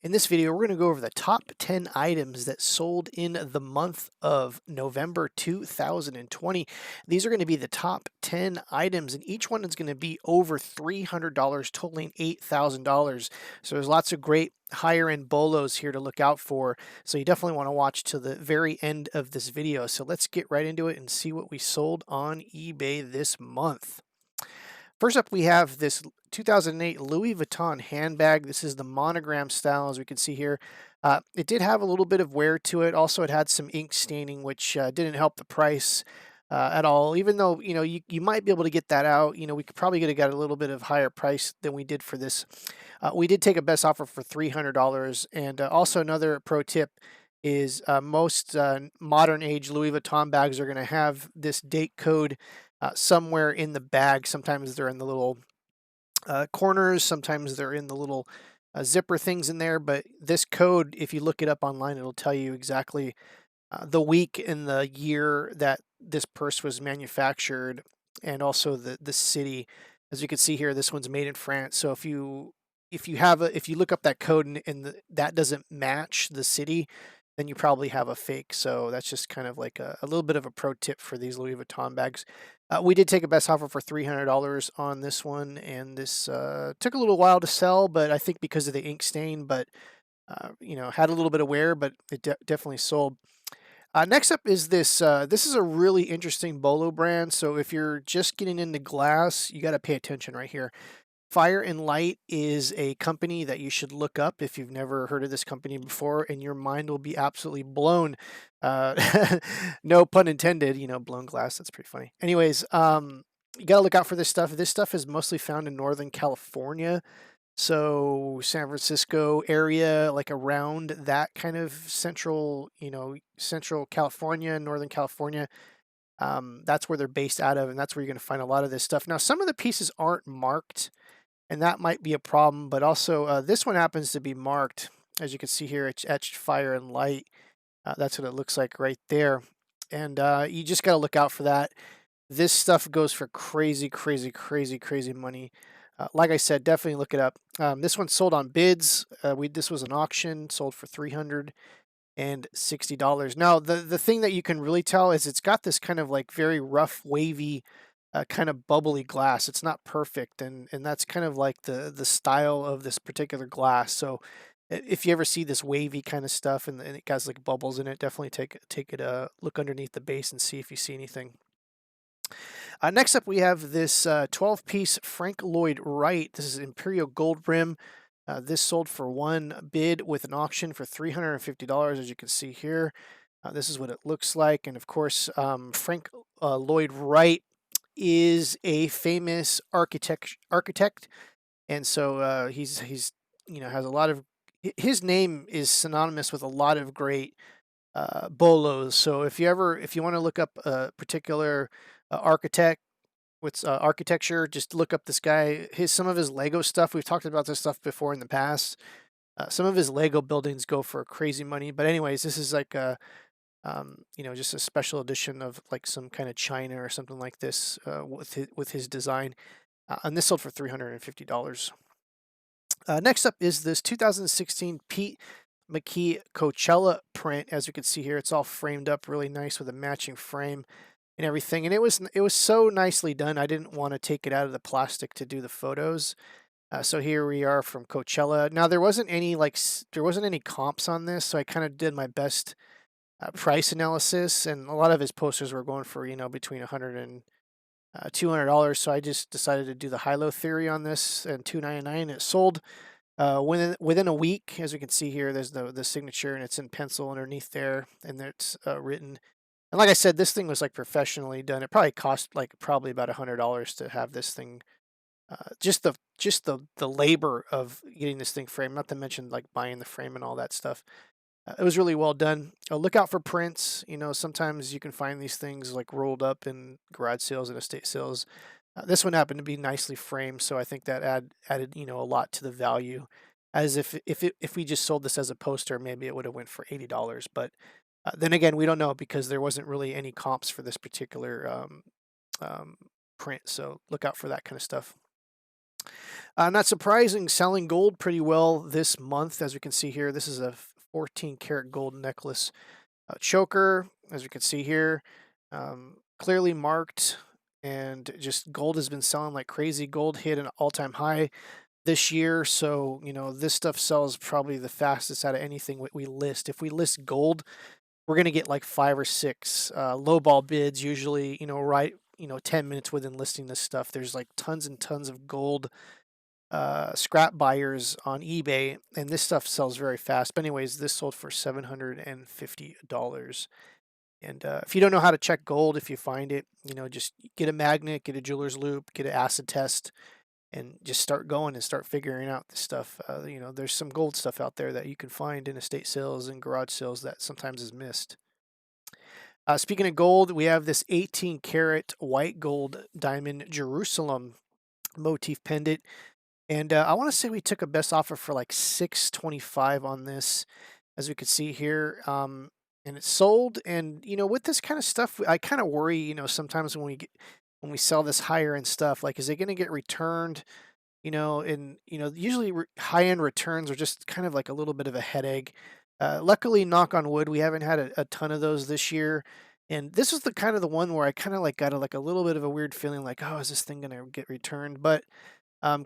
In this video, we're going to go over the top 10 items that sold in the month of November 2020. These are going to be the top 10 items, and each one is going to be over $300, totaling $8,000. So there's lots of great higher end bolos here to look out for. So you definitely want to watch to the very end of this video. So let's get right into it and see what we sold on eBay this month. First up, we have this 2008 Louis Vuitton handbag. This is the monogram style, as we can see here. It did have a little bit of wear to it. Also, it had some ink staining, which didn't help the price at all. Even though, you might be able to get that out. We could probably got a little bit of higher price than we did for this. We did take a best offer for $300. And also another pro tip is most modern age Louis Vuitton bags are going to have this date code somewhere in the bag. Sometimes they're in the little corners, sometimes they're in the little zipper things in there. But this code, if you look it up online, it'll tell you exactly the week and the year that this purse was manufactured, and also the city. As you can see here, this one's made in France. So if you look up that code and that doesn't match the city, then you probably have a fake. So that's just kind of like a little bit of a pro tip for these Louis Vuitton bags. We did take a best offer for $300 on this one, and this took a little while to sell, but I think because of the ink stain, but had a little bit of wear, but it definitely sold. Next up is this. This is a really interesting bolo brand. So if you're just getting into glass, you got to pay attention right here. Fire and Light is a company that you should look up if you've never heard of this company before, and your mind will be absolutely blown. No pun intended, blown glass. That's pretty funny. Anyways, you got to look out for this stuff. This stuff is mostly found in Northern California. So San Francisco area, like around that kind of central California, Northern California. That's where they're based out of, and that's where you're going to find a lot of this stuff. Now, some of the pieces aren't marked, and that might be a problem, but also this one happens to be marked. As you can see here, it's etched Fire and Light. That's what it looks like right there. And you just got to look out for that. This stuff goes for crazy, crazy, crazy, crazy money. Like I said, definitely look it up. This one sold on bids. This was an auction, sold for $360. Now, the thing that you can really tell is it's got this kind of like very rough, wavy, kind of bubbly glass. It's not perfect, and that's kind of like the style of this particular glass. So if you ever see this wavy kind of stuff and it has like bubbles in it, definitely take it a look underneath the base and see if you see anything. Next up, we have this 12-piece Frank Lloyd Wright. This is Imperial Gold Rim. This sold for one bid with an auction for $350, as you can see here. This is what it looks like. And of course, Frank Lloyd Wright is a famous architect. And so he's has a lot of, his name is synonymous with a lot of great bolos. So if you want to look up a particular architect with architecture, just look up this guy. Some of his Lego stuff, we've talked about this stuff before in the past. Some of his Lego buildings go for crazy money. But anyways, this is like a just a special edition of like some kind of china or something like this with his design. And this sold for $350. Next up is this 2016 Pete McKee Coachella print. As you can see here, it's all framed up really nice with a matching frame and everything. And it was so nicely done. I didn't want to take it out of the plastic to do the photos. So here we are from Coachella. Now there wasn't any comps on this, so I kind of did my best price analysis, and a lot of his posters were going for between $100 and $200. So I just decided to do the high-low theory on this, and $299. It sold within a week. As we can see here, there's the signature, and it's in pencil underneath there, and it's written. And like I said, this thing was like professionally done. It probably cost like about $100 to have this thing. Just the labor of getting this thing framed, not to mention like buying the frame and all that stuff. It was really well done. Look out for prints. Sometimes you can find these things like rolled up in garage sales and estate sales. This one happened to be nicely framed, so I think that added a lot to the value. As if we just sold this as a poster, maybe it would have went for $80. But then again, we don't know because there wasn't really any comps for this particular print. So look out for that kind of stuff. Not surprising, selling gold pretty well this month. As we can see here, this is a 14 karat gold necklace choker, as you can see here, clearly marked, and just gold has been selling like crazy. Gold hit an all-time high this year, so this stuff sells probably the fastest out of anything we list. If we list gold, we're gonna get like 5 or 6 lowball bids usually. Right, 10 minutes within listing this stuff. There's like tons and tons of gold scrap buyers on eBay, and this stuff sells very fast. But anyways, this sold for $750. And if you don't know how to check gold, if you find it, just get a magnet, get a jeweler's loop, get an acid test, and just start going and start figuring out this stuff. There's some gold stuff out there that you can find in estate sales and garage sales that sometimes is missed. Speaking of gold, we have this 18 karat white gold diamond Jerusalem motif pendant. And I want to say we took a best offer for like 625 on this, as we could see here. And it sold. And with this kind of stuff, I kind of worry. Sometimes when we sell this higher end stuff, like, is it going to get returned? And usually high end returns are just kind of like a little bit of a headache. Luckily, knock on wood, we haven't had a ton of those this year. And this was the kind of the one where I kind of like got like a little bit of a weird feeling, like, oh, is this thing going to get returned? But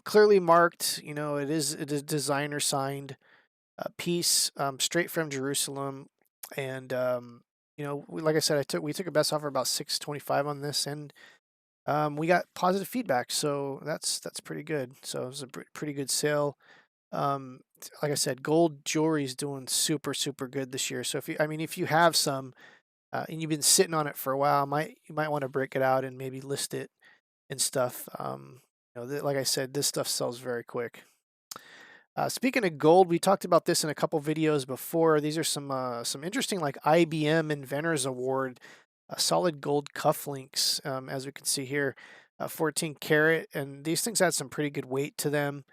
clearly marked, it is designer signed piece, straight from Jerusalem. And like I said, we took a best offer about 625 on this, and we got positive feedback, so that's pretty good. So it was a pretty good sale. Like I said, gold jewelry is doing super super good this year. So if you have some and you've been sitting on it for a while, you might want to break it out and maybe list it and stuff. Like I said, this stuff sells very quick. Speaking of gold, we talked about this in a couple videos before. These are some interesting like IBM Inventors Award solid gold cufflinks, as we can see here, 14 karat, and these things had some pretty good weight to them.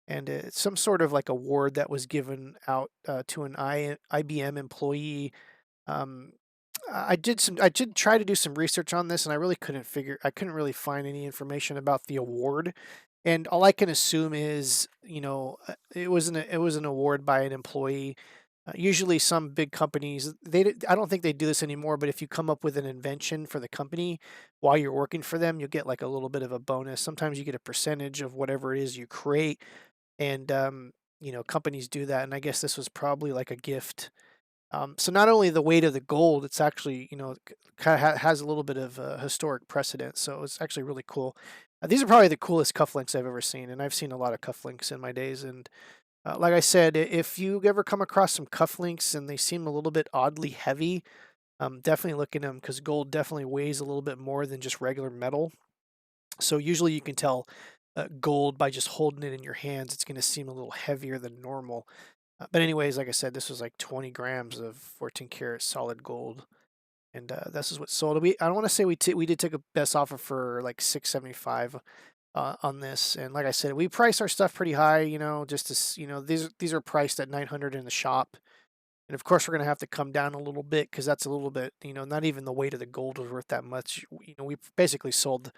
And it's some sort of like award that was given out to an IBM employee. Um, I did try to do some research on this, and I couldn't really find any information about the award. And all I can assume is, it was an award by an employee. Usually some big companies, I don't think they do this anymore, but if you come up with an invention for the company while you're working for them, you'll get like a little bit of a bonus. Sometimes you get a percentage of whatever it is you create, and companies do that. And I guess this was probably like a gift. So not only the weight of the gold, it's actually, kind of has a little bit of historic precedent. So it's actually really cool. These are probably the coolest cufflinks I've ever seen, and I've seen a lot of cufflinks in my days. And like I said, if you ever come across some cufflinks and they seem a little bit oddly heavy, definitely look at them, because gold definitely weighs a little bit more than just regular metal. So usually you can tell gold by just holding it in your hands. It's going to seem a little heavier than normal. But anyways, like I said, this was like 20 grams of 14 karat solid gold, and this is what sold. I don't want to say we did take a best offer for like 675 on this, and like I said, we price our stuff pretty high. Just to these are priced at 900 in the shop, and of course we're gonna have to come down a little bit, because that's a little bit, not even the weight of the gold was worth that much. We basically sold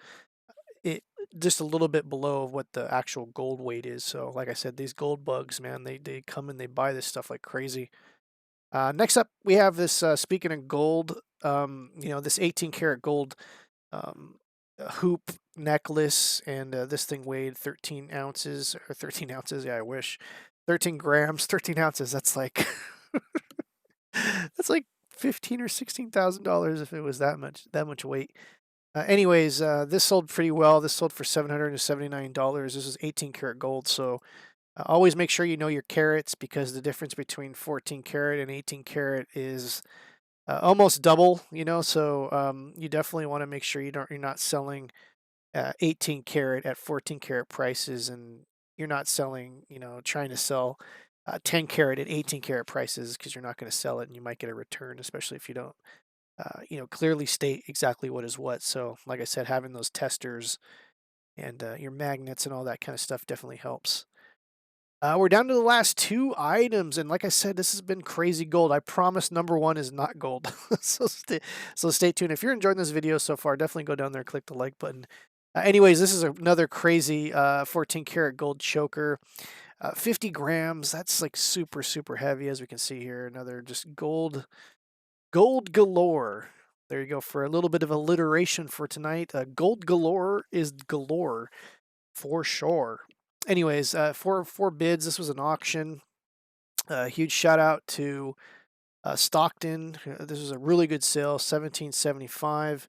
it just a little bit below what the actual gold weight is. So like I said, these gold bugs, man, they come and they buy this stuff like crazy. Next up, we have this, speaking of gold, this 18 karat gold um, hoop necklace, and this thing weighed 13 ounces, or 13 ounces. Yeah, I wish. 13 grams, 13 ounces. That's like, that's like 15 or $16,000 if it was that much weight. Anyways, this sold pretty well. This sold for $779. This is 18 karat gold. So always make sure you know your carats, because the difference between 14 karat and 18 karat is almost double. So you definitely want to make sure you're not selling 18 karat at 14 karat prices, and you're not selling, trying to sell 10 karat at 18 karat prices, because you're not going to sell it and you might get a return, especially if you don't clearly state exactly what is what. So, like I said, having those testers and your magnets and all that kind of stuff definitely helps. We're down to the last 2 items, and like I said, this has been crazy gold. I promise number one is not gold. So stay tuned. If you're enjoying this video so far, definitely go down there and click the like button. Anyways, this is another crazy 14 karat gold choker. 50 grams. That's like super, super heavy, as we can see here. Another just gold galore. There you go for a little bit of alliteration for tonight. Gold galore is galore for sure. Anyways, four bids. This was an auction. Huge shout out to Stockton. This was a really good sale, 1775.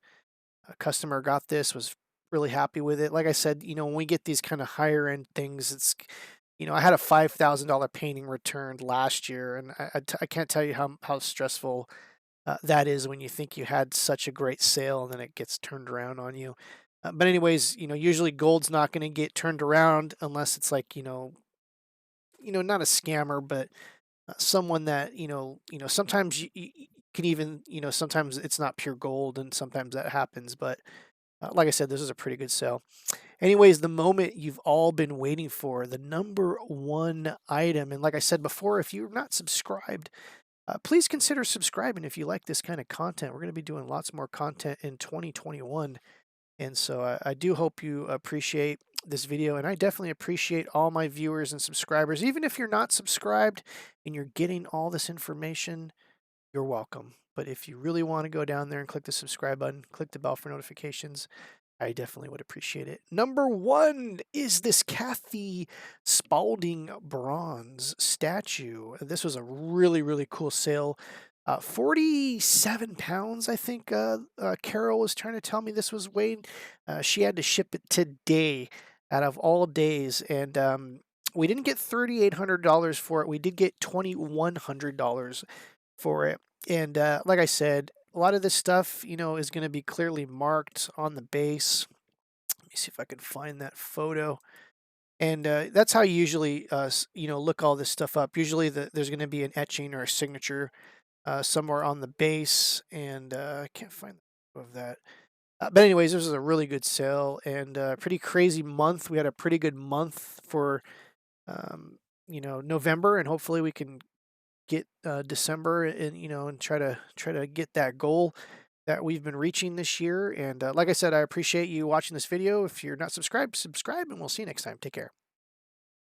A customer got this, was really happy with it. Like I said, when we get these kind of higher end things, I had a $5,000 painting returned last year, and I can't tell you how stressful that is when you think you had such a great sale and then it gets turned around on you. But anyways, usually gold's not going to get turned around unless it's like, not a scammer, but someone that, sometimes you can even, sometimes it's not pure gold and sometimes that happens. But like I said, this is a pretty good sale. Anyways, the moment you've all been waiting for, the number one item. And like I said before, if you're not subscribed, please consider subscribing if you like this kind of content. We're going to be doing lots more content in 2021. And so I do hope you appreciate this video. And I definitely appreciate all my viewers and subscribers. Even if you're not subscribed and you're getting all this information, you're welcome. But if you really want to go down there and click the subscribe button, click the bell for notifications, I definitely would appreciate it. Number one is this Kathy Spaulding bronze statue. This was a really, really cool sale. 47 pounds, I think Carol was trying to tell me this was weighed. She had to ship it today out of all days. And we didn't get $3,800 for it. We did get $2,100 for it. And like I said, a lot of this stuff, is going to be clearly marked on the base. Let me see if I can find that photo. And that's how you usually, look all this stuff up. Usually there's going to be an etching or a signature somewhere on the base. And I can't find the photo of that. But anyways, this was a really good sale and a pretty crazy month. We had a pretty good month for, November, and hopefully we can get December and try to get that goal that we've been reaching this year. And like I said, I appreciate you watching this video. If you're not subscribed, subscribe, and we'll see you next time. Take care.